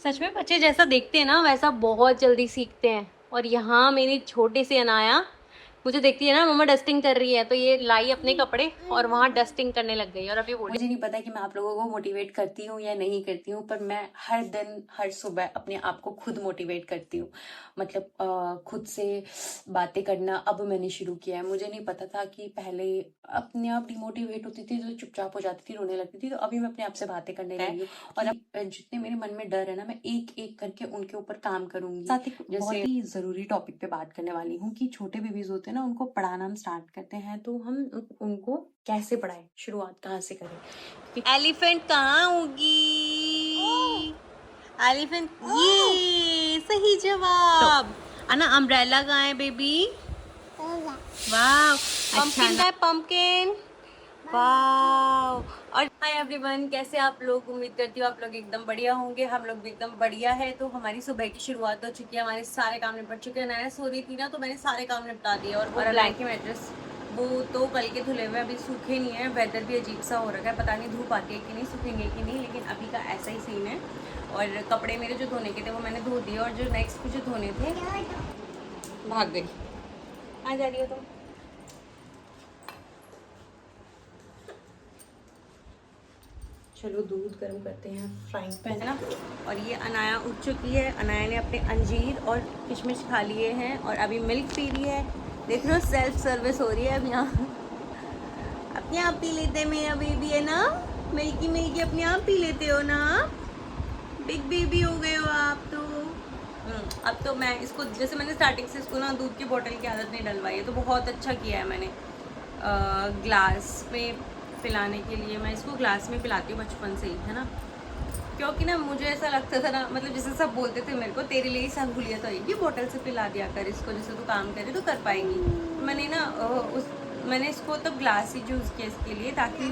सच में बच्चे जैसा देखते हैं ना वैसा बहुत जल्दी सीखते हैं। और यहाँ मेरी छोटी सी अनाया मुझे देखती है ना, मम्मा डस्टिंग कर रही है, तो ये लाई अपने कपड़े और वहाँ डस्टिंग करने लग गई। और अभी बोली, मुझे नहीं पता कि मैं आप लोगों को मोटिवेट करती हूँ या नहीं करती हूँ, पर मैं हर दिन हर सुबह अपने आप को खुद मोटिवेट करती हूँ। मतलब खुद से बातें करना अब मैंने शुरू किया है। मुझे नहीं पता था कि पहले अपने आप डिमोटिवेट होती थी तो चुपचाप हो जाती थी, रोने लगती थी, तो अभी मैं अपने आप से बातें करने लगी हूँ। और अब जितने मेरे मन में डर है ना, मैं एक एक करके उनके ऊपर काम करूंगी। साथ ही बहुत ही जरूरी टॉपिक पे बात करने वाली हूँ कि छोटे बेबीज होते हैं ना, उनको पढ़ाना हम स्टार्ट करते हैं तो हम उनको कैसे पढ़ाएं, शुरुआत कहाँ से करें। एलिफेंट कहाँ होगी? एलिफेंट, ये सही जवाब। अन्ना अम्ब्रेला कहाँ है बेबी? वाह, पंपकिन का है, पंपकिन। वाह। और हाय एवरीवन, कैसे आप लोग? उम्मीद करती हूँ आप लोग एकदम बढ़िया होंगे। हम लोग भी एकदम बढ़िया है। तो हमारी सुबह की शुरुआत हो चुकी है, हमारे सारे काम निपट चुके हैं। नया सो रही थी ना, तो मैंने सारे काम निपटा दिए। और वो ब्लैंकेट मैट्रेस वो तो कल के धुले हुए, अभी सूखे नहीं है। वेदर भी अजीब सा हो रखा है, पता नहीं धूप आती है कि नहीं, सूखेंगे कि नहीं, लेकिन अभी का ऐसा ही सीन है। और कपड़े मेरे जो धोने के थे वो मैंने धो दिए, और जो नेक्स्ट मुझे धोने थे, भाग गई। आ जा रही हो तुम? चलो दूध गर्म करते हैं फ्राइंग पैन ना। और ये अनाया उठ चुकी है। अनाया ने अपने अंजीर और किशमिश खा लिए हैं और अभी मिल्क पी रही है। देख रहे हो, सेल्फ सर्विस हो रही है अब यहाँ। अपने आप पी लेते हैं, मेरा बेबी है ना, मिल्की मिल्की अपने आप पी लेते हो ना। बिग बेबी हो गए हो आप तो। अब तो मैं इसको, जैसे मैंने स्टार्टिंग से इसको ना दूध की बोतल की आदत नहीं डलवाई है, तो बहुत अच्छा किया है मैंने। ग्लास में पिलाने के लिए मैं इसको ग्लास में पिलाती हूँ बचपन से ही, है ना। क्योंकि ना मुझे ऐसा लगता था ना, मतलब जैसे सब बोलते थे मेरे को, तेरे लिए ही सहूलियत होगी, बोतल से पिला दिया कर इसको, जैसे तू काम करे तो कर पाएगी। मैंने ना मैंने इसको तब ग्लास ही चूज़ किया इसके लिए, ताकि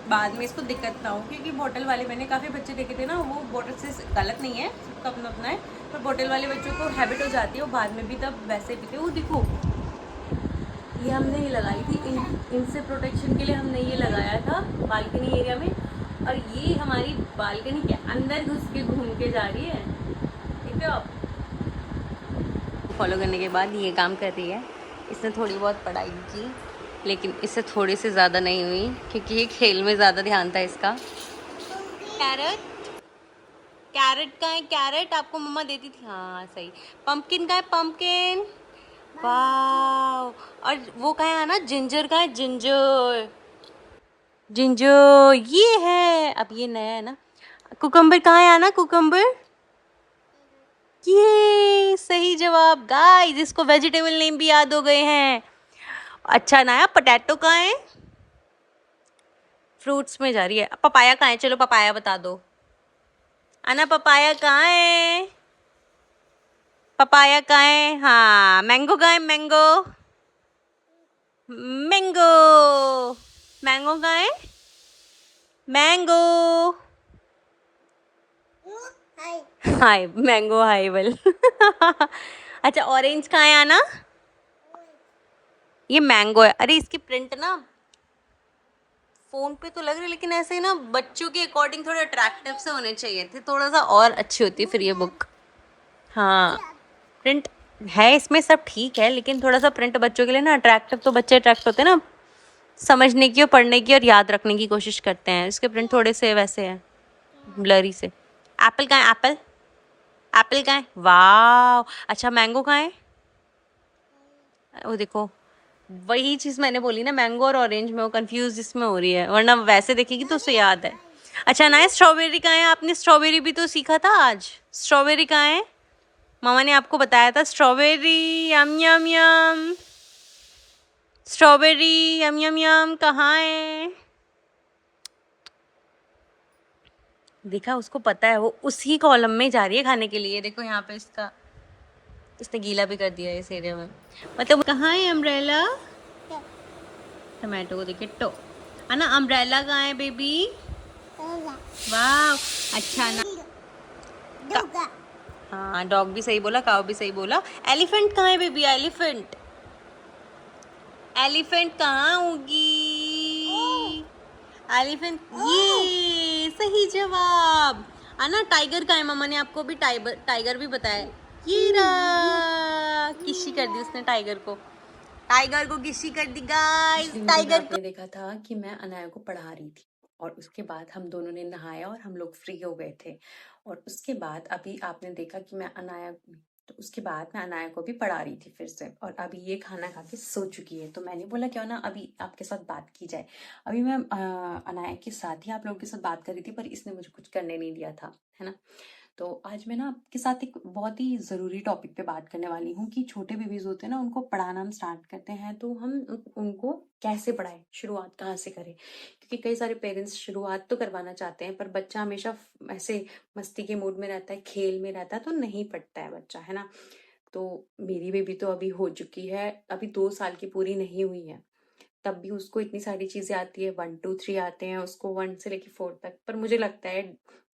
बाद में इसको दिक्कत ना हो। क्योंकि बोतल वाले मैंने काफ़ी बच्चे देखे थे ना, वो बोतल से, गलत नहीं है, सबका अपना अपना है, पर बोतल वाले बच्चों को हैबिट हो जाती है, वो बाद में भी तब वैसे पीते। वो देखो, ये हमने ये लगाई थी, इनसे प्रोटेक्शन के लिए हमने ये लगाया था बालकनी एरिया में। और ये हमारी बालकनी के अंदर घुस के घूम के जा रही है, ठीक है। आप फॉलो करने के बाद ये काम कर रही है। इसने थोड़ी बहुत पढ़ाई की, लेकिन इससे थोड़ी सी ज़्यादा नहीं हुई, क्योंकि ये खेल में ज़्यादा ध्यान था इसका। कैरेट, कैरेट का है, कैरेट आपको मम्मा देती थी, हाँ सही। पंपकिन का है, पंपकिन। वाह। और वो का है ना, जिंजर का है, जिंजर, जिंजर ये है। अब ये नया है ना। कुकम्बर कहाँ है ना, कुकम्बर, ये सही जवाब। गाइस, इसको वेजिटेबल नेम भी याद हो गए हैं। अच्छा नया, पोटैटो कहाँ है? फ्रूट्स में जा रही है। पपाया कहाँ है? चलो पपाया बता दो। अना पपाया कहाँ है? पपाया कहाँ है? हाँ, मैंगो कहाँ है? मैंगो, मैंगो, मैंगो कहाँ है? मैंगो, हाय, मैंगो हाय बल। अच्छा, ऑरेंज कहाँ है आना? ये मैंगो है। अरे इसकी प्रिंट ना फोन पे तो लग रही है, लेकिन ऐसे ना बच्चों के अकॉर्डिंग थोड़े अट्रैक्टिव से होने चाहिए थे, थोड़ा सा और अच्छी होती फिर ये बुक। हाँ, प्रिंट है इसमें सब ठीक है, लेकिन थोड़ा सा प्रिंट बच्चों के लिए ना अट्रैक्टिव, तो बच्चे अट्रैक्ट होते हैं ना, समझने की और पढ़ने की और याद रखने की कोशिश करते हैं। इसके प्रिंट थोड़े से वैसे हैं, ब्लरी से। एप्पल कहाँ है? एप्पल, एप्पल कहाँ है? वाह। अच्छा मैंगो कहाँ है? वो देखो, वही चीज़ मैंने बोली ना, मैंगो और ऑरेंज में वो कंफ्यूज जिसमें हो रही है, वरना वैसे देखेगी तो उसे याद है। अच्छा ना, स्ट्रॉबेरी कहाँ है? आपने स्ट्रॉबेरी भी तो सीखा था आज। स्ट्रॉबेरी कहाँ है? मामा ने आपको बताया था, स्ट्रॉबेरी, यम यम यम, स्ट्रॉबेरी, यम यम यम, कहाँ है? देखा, उसको पता है, वो उसी कॉलम में जा रही है खाने के लिए। देखो यहाँ पे इसका, इसने गीला भी कर दिया है इस एरिया में। मतलब कहाँ है अम्ब्रेला? टमाटो को देखिए, टो है ना। अम्ब्रेला कहाँ है बेबी? वाह। अच्छा ना, हाँ डॉग भी सही बोला, काऊ भी सही बोला। एलिफेंट कहाँ है बेबी? एलिफेंट, एलिफेंट कहाँ होगी? एलिफेंट, ये सही जवाब। आना टाइगर का है, मम्मा ने आपको भी टाइगर भी बताया। कीरा किसी कर दी उसने टाइगर को, टाइगर को किसी कर दी गाइस। टाइगर को आपने देखा था कि मैं अनाया को पढ़ा रही थी और उसके बाद हम दोनों ने नहाया और हम लोग फ्री हो गए थे। और उसके बाद अभी आपने देखा कि मैं अनाया, तो उसके बाद मैं अनाया को भी पढ़ा रही थी फिर से, और अभी ये खाना खा के सो चुकी है। तो मैंने बोला क्यों ना अभी आपके साथ बात की जाए। अभी मैं अनाया के साथ ही आप लोगों के साथ बात कर रही थी, पर इसने मुझे कुछ करने नहीं दिया था, है ना। तो आज मैं ना आपके साथ एक बहुत ही ज़रूरी टॉपिक पे बात करने वाली हूँ कि छोटे बेबीज होते हैं ना, उनको पढ़ाना हम स्टार्ट करते हैं तो हम उनको कैसे पढ़ाएं, शुरुआत कहाँ से करें। क्योंकि कई सारे पेरेंट्स शुरुआत तो करवाना चाहते हैं, पर बच्चा हमेशा ऐसे मस्ती के मूड में रहता है, खेल में रहता है, तो नहीं पढ़ता है बच्चा, है ना। तो मेरी बेबी तो अभी हो चुकी है, अभी 2 साल की पूरी नहीं हुई है, तब भी उसको इतनी सारी चीजें आती है। 1 2 3 आते हैं उसको, 1 से लेके 4 तक। पर मुझे लगता है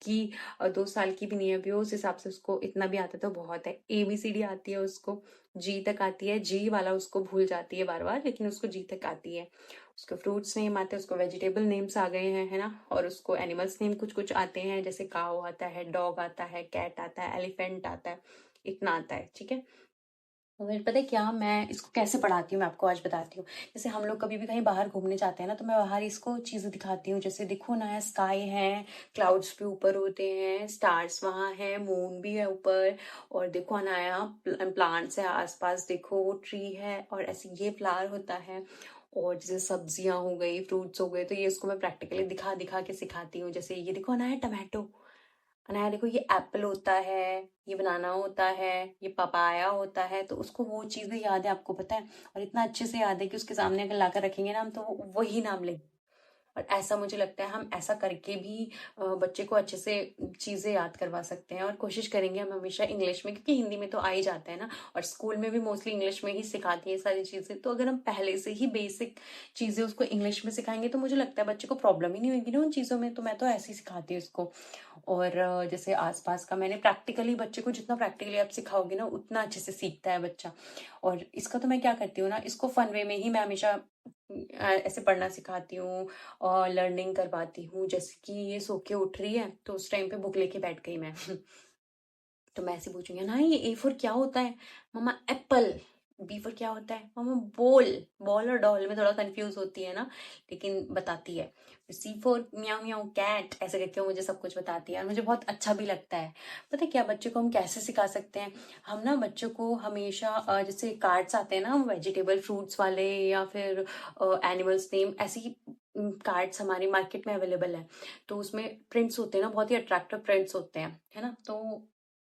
कि 2 साल की भी नहीं है अभी, उस हिसाब से उसको इतना भी आता तो बहुत है। ABCD आती है उसको, जी तक आती है, जी वाला उसको भूल जाती है बार बार, लेकिन उसको जी तक आती है। उसको फ्रूट्स नेम आते हैं, उसको वेजिटेबल नेम्स आ गए हैं, है ना। और उसको एनिमल्स नेम कुछ कुछ आते हैं, जैसे काऊ आता है, डॉग आता है, कैट आता है, एलिफेंट आता है, इतना आता है, ठीक है। और पता है क्या, मैं इसको कैसे पढ़ाती हूँ मैं आपको आज बताती हूँ। जैसे हम लोग कभी भी कहीं बाहर घूमने जाते हैं ना, तो मैं बाहर इसको चीजें दिखाती हूँ। जैसे देखो ना, स्काई है, क्लाउड्स भी ऊपर होते हैं, स्टार्स वहां है, मून भी है ऊपर, और देखो अनाया प्लांट्स है आसपास, देखो वो ट्री है, और ऐसे ये फ्लावर होता है। और जैसे सब्जियां हो गई, फ्रूट्स हो गए, तो ये इसको मैं प्रैक्टिकली दिखा दिखा के सिखाती हूँ। जैसे ये देखो अनाया टमाटो, अनाया देखो ये एप्पल होता है, ये बनाना होता है, ये पपाया होता है। तो उसको वो चीजें याद है, आपको पता है, और इतना अच्छे से याद है कि उसके सामने अगर लाकर रखेंगे ना हम, तो वो वही नाम लेंगे। और ऐसा मुझे लगता है हम ऐसा करके भी बच्चे को अच्छे से चीजें याद करवा सकते हैं। और कोशिश करेंगे हम हमेशा इंग्लिश में, क्योंकि हिंदी में तो आ ही जाता है ना, और स्कूल में भी मोस्टली इंग्लिश में ही सिखाती है सारी चीजें। तो अगर हम पहले से ही बेसिक चीजें उसको इंग्लिश में सिखाएंगे, तो मुझे लगता है बच्चे को प्रॉब्लम ही नहीं होगी ना उन चीजों में। तो मैं तो ऐसे ही सिखाती हूँ इसको। और जैसे आसपास का मैंने प्रैक्टिकली, बच्चे को जितना प्रैक्टिकली आप सिखाओगे ना, उतना अच्छे से सीखता है बच्चा। और इसका तो मैं क्या करती हूँ ना, इसको फन वे में ही मैं हमेशा ऐसे पढ़ना सिखाती हूँ और लर्निंग करवाती हूँ। जैसे कि ये सो के उठ रही है, तो उस टाइम पे बुक लेके बैठ गई मैं तो मैं ऐसे पूछूंगी ना, ये A फॉर क्या होता है, मम्मा एप्पल। B फॉर क्या होता है, मम्मा बॉल। बॉल और डॉल में थोड़ा कंफ्यूज होती है ना, लेकिन बताती है। C फॉर म्याऊ म्याऊ कैट, ऐसे करके वो मुझे सब कुछ बताती है, और मुझे बहुत अच्छा भी लगता है। पता है क्या, बच्चे को हम कैसे सिखा सकते हैं। हम ना बच्चों को हमेशा जैसे कार्ड्स आते हैं ना, वेजिटेबल फ्रूट्स वाले, या फिर एनिमल्स नेम, ऐसी कार्ड्स हमारी मार्केट में अवेलेबल है। तो उसमें प्रिंट्स होते हैं ना, बहुत ही अट्रैक्टिव प्रिंट्स होते हैं, है ना। तो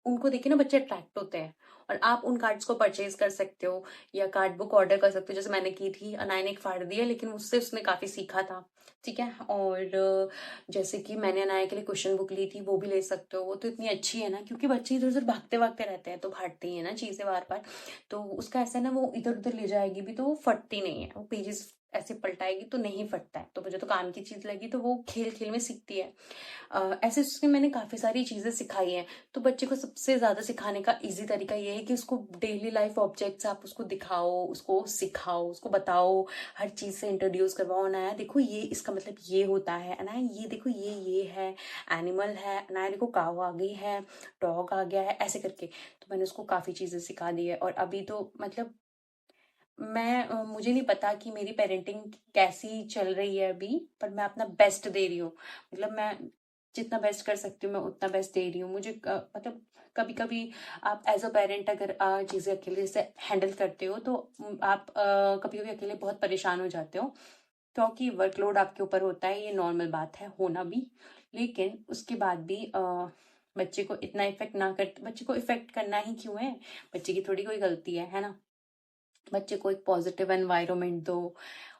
उनको देखे ना बच्चे अट्रैक्ट होते हैं, और आप उन कार्ड्स को परचेज कर सकते हो, या कार्ड बुक ऑर्डर कर सकते हो, जैसे मैंने की थी। अनाया ने एक फाड़ दिया, लेकिन उससे उसने काफी सीखा था, ठीक है। और जैसे कि मैंने अनाया के लिए क्वेश्चन बुक ली थी, वो भी ले सकते हो। वो तो इतनी अच्छी है ना, क्योंकि बच्चे इधर उधर भागते भागते रहते हैं, तो फाटते ही है ना चीजें बार बार। तो उसका ऐसा है ना, वो इधर उधर ले जाएगी भी तो वो फटती नहीं है, वो पेजेस ऐसे पलटाएगी तो नहीं फटता है। तो मुझे तो काम की चीज लगी, तो वो खेल खेल में सीखती है। ऐसे उसमें मैंने काफी सारी चीजें सिखाई हैं। तो बच्चे को सबसे ज्यादा सिखाने का इजी तरीका ये है कि उसको डेली लाइफ ऑब्जेक्ट्स आप उसको दिखाओ, उसको सिखाओ, उसको बताओ, हर चीज से इंट्रोड्यूस करवाओ। अनाया देखो ये इसका मतलब ये होता है, अनाया ये देखो ये है, एनिमल है, अनाया देखो काऊ आ गई है, डॉग आ गया है, ऐसे करके। तो मैंने उसको काफी चीजें सिखा दी है। और अभी तो मतलब मैं मुझे नहीं पता कि मेरी पेरेंटिंग कैसी चल रही है अभी, पर मैं अपना बेस्ट दे रही हूँ। मतलब मैं जितना बेस्ट कर सकती हूँ मैं उतना बेस्ट दे रही हूँ। मुझे मतलब कभी कभी आप एज अ पेरेंट अगर चीजें अकेले से हैंडल करते हो, तो आप कभी कभी अकेले बहुत परेशान हो जाते हो, क्योंकि वर्कलोड आपके ऊपर होता है, ये नॉर्मल बात है होना भी। लेकिन उसके बाद भी बच्चे को इतना इफेक्ट ना कर, बच्चे को इफेक्ट करना ही क्यों है, बच्चे की थोड़ी कोई गलती है ना। बच्चे को एक पॉजिटिव एनवायरनमेंट दो,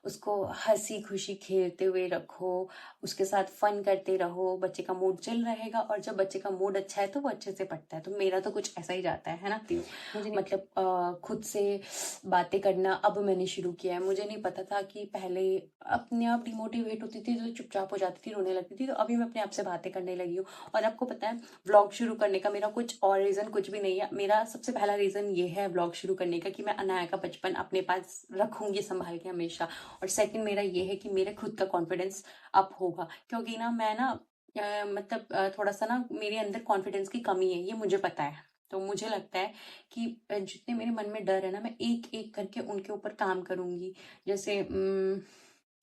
उसको हंसी खुशी खेलते हुए रखो, उसके साथ फन करते रहो, बच्चे का मूड चिल रहेगा। और जब बच्चे का मूड अच्छा है तो वो अच्छे से पढ़ता है। तो मेरा तो कुछ ऐसा ही जाता है ना। मुझे मतलब खुद से बातें करना अब मैंने शुरू किया है। मुझे नहीं पता था कि पहले अपने आप डिमोटिवेट होती थी तो चुपचाप हो जाती थी, रोने लगती थी। तो अभी मैं अपने आप से बातें करने लगी हूँ। और आपको पता है, व्लॉग शुरू करने का मेरा कुछ और रीजन कुछ भी नहीं है। मेरा सबसे पहला रीजन ये है व्लॉग शुरू करने का, कि मैं अनाया का बचपन अपने पास रखूंगी संभाल के हमेशा। और सेकंड मेरा ये है कि मेरे खुद का कॉन्फिडेंस अप होगा, क्योंकि ना मैं ना मतलब थोड़ा सा ना मेरे अंदर कॉन्फिडेंस की कमी है, ये मुझे पता है। तो मुझे लगता है कि जितने मेरे मन में डर है ना, मैं एक एक करके उनके ऊपर काम करूंगी। जैसे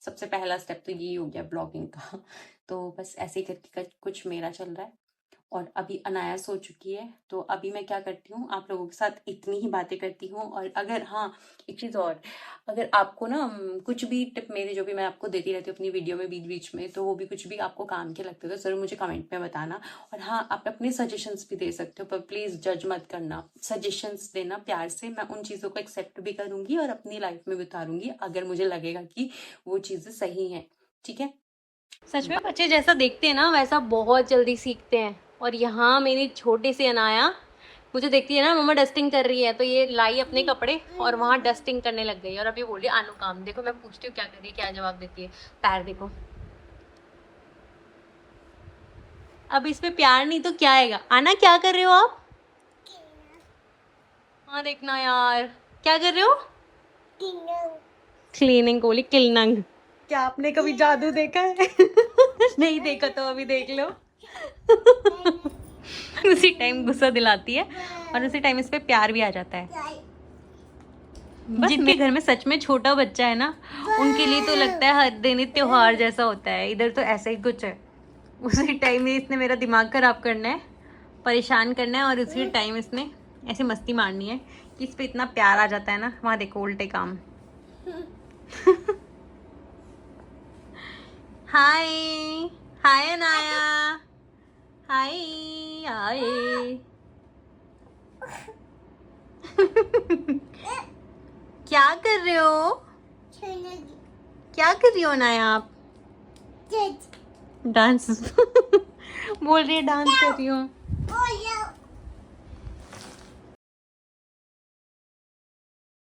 सबसे पहला स्टेप तो यही हो गया ब्लॉगिंग का। तो बस ऐसे ही करके कुछ मेरा चल रहा है। और अभी अनाया सो चुकी है, तो अभी मैं क्या करती हूँ, आप लोगों के साथ इतनी ही बातें करती हूँ। और अगर हाँ, एक चीज़ और, अगर आपको ना कुछ भी टिप मेरी जो भी मैं आपको देती रहती हूँ अपनी वीडियो में बीच बीच में, तो वो भी कुछ भी आपको काम के लगते हो तो ज़रूर मुझे कमेंट में बताना। और हाँ, आप अपने सजेशंस भी दे सकते हो, पर प्लीज़ जज मत करना, सजेशंस देना प्यार से। मैं उन चीज़ों को एक्सेप्ट भी करूँगी और अपनी लाइफ में भी उतारूंगी अगर मुझे लगेगा कि वो चीज़ें सही हैं। ठीक है। सच में बच्चे जैसा देखते हैं ना वैसा बहुत जल्दी सीखते हैं। और यहाँ मेरी छोटी सी अनाया मुझे देखती है ना, मम्मा डस्टिंग कर रही है, तो ये लाई अपने कपड़े और वहाँ डस्टिंग करने लग गई। और अभी बोल रही है आनू काम। देखो मैं पूछती हूँ क्या कर रही है, क्या जवाब देती है। पैर देखो। अब इस पे प्यार नहीं तो क्या आएगा। आना क्या कर रहे हो आप? हाँ देखना यार, क्या कर रहे हो? क्लीनिंग बोली, क्लीनिंग। क्या आपने कभी जादू देखा है? नहीं देखा तो अभी देख लो। उसी टाइम गुस्सा दिलाती है और उसी टाइम इस पे प्यार भी आ जाता है। जिनके घर में सच में छोटा बच्चा है ना, उनके लिए तो लगता है हर दिन त्योहार जैसा होता है। इधर तो ऐसा ही कुछ है। उसी टाइम में इसने मेरा दिमाग खराब करना है, परेशान करना है, और उसी टाइम इसने ऐसी मस्ती मारनी है कि इस पे इतना प्यार आ जाता है ना। वहाँ देखो उल्टे काम। हाय हाय अनाया, हाय हाय। क्या कर रहे हो? क्या कर रही हो अनाया आप? डांस। बोल रही है डांस कर रही हूँ।